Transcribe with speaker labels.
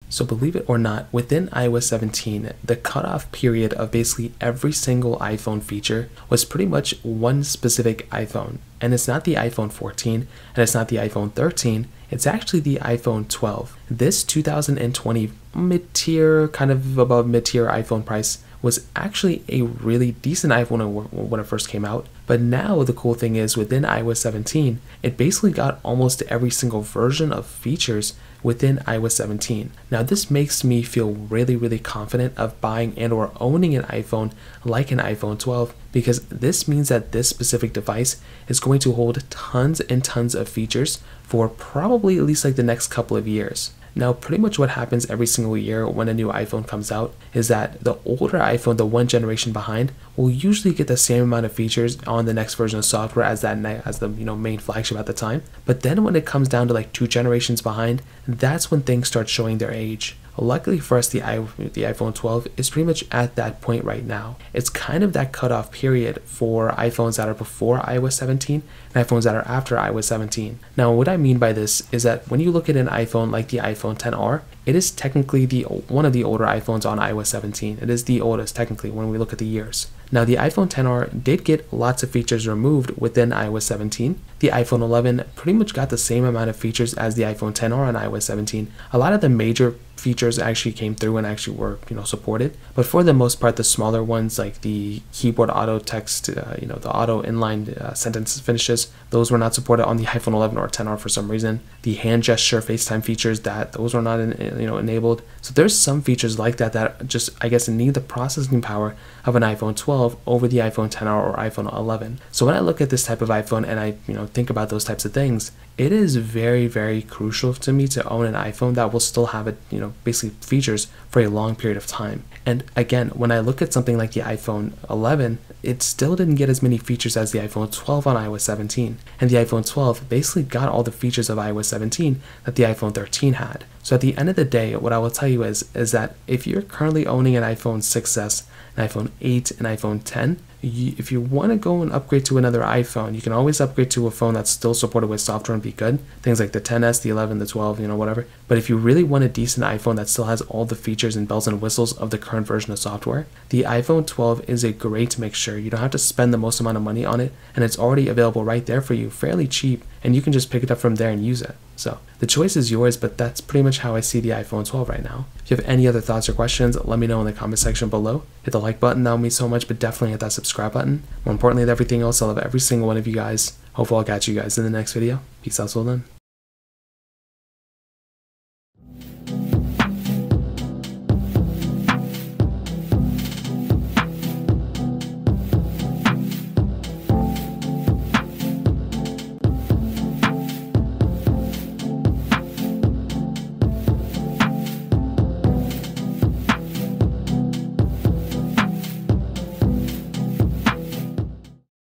Speaker 1: So believe it or not, within iOS 17, the cutoff period of basically every single iPhone feature was pretty much one specific iPhone. And it's not the iPhone 14, and it's not the iPhone 13, it's actually the iPhone 12. This 2020 mid-tier, kind of above mid-tier iPhone price was actually a really decent iPhone when it first came out. But now the cool thing is within iOS 17, it basically got almost every single version of features within iOS 17. Now this makes me feel really confident of buying and or owning an iPhone like an iPhone 12, because this means that this specific device is going to hold tons and tons of features for probably at least like the next couple of years. Now, pretty much what happens every single year when a new iPhone comes out is that the older iPhone, the one generation behind, will usually get the same amount of features on the next version of software as the main flagship at the time. But then when it comes down to like 2 generations behind, that's when things start showing their age. Luckily for us, the iPhone 12 is pretty much at that point right now. It's kind of that cutoff period for iPhones that are before iOS 17 and iPhones that are after iOS 17. Now, what I mean by this is that when you look at an iPhone like the iPhone XR, it is technically one of the older iPhones on iOS 17. It is the oldest technically when we look at the years. Now, the iPhone XR did get lots of features removed within iOS 17. The iPhone 11 pretty much got the same amount of features as the iPhone XR on iOS 17. A lot of the major features actually came through and actually were supported, but for the most part, the smaller ones like the keyboard auto text, the auto inline sentence finishes, those were not supported on the iPhone 11 or XR for some reason. The hand gesture FaceTime features, those were not enabled. So there's some features like that just, I guess, need the processing power of an iPhone 12 over the iPhone XR or iPhone 11. So when I look at this type of iPhone and I think about those types of things, it is very crucial to me to own an iPhone that will still have basically features for a long period of time. And again, when I look at something like the iPhone 11, it still didn't get as many features as the iPhone 12 on iOS 17. And the iPhone 12 basically got all the features of iOS 17 that the iPhone 13 had. So at the end of the day, what I will tell you is that if you're currently owning an iPhone 6s, an iPhone 8, an iPhone 10, if you want to go and upgrade to another iPhone, you can always upgrade to a phone that's still supported with software and be good. Things like the 10s, the 11, the 12, whatever. But if you really want a decent iPhone that still has all the features and bells and whistles of the current version of software, the iPhone 12 is a great mixture. You don't have to spend the most amount of money on it, and it's already available right there for you, fairly cheap, and you can just pick it up from there and use it. So the choice is yours, but that's pretty much how I see the iPhone 12 right now. If you have any other thoughts or questions, let me know in the comment section below. Hit the like button, that would mean so much, but definitely hit that subscribe button. More importantly than everything else, I love every single one of you guys. Hopefully I'll catch you guys in the next video. Peace out till then.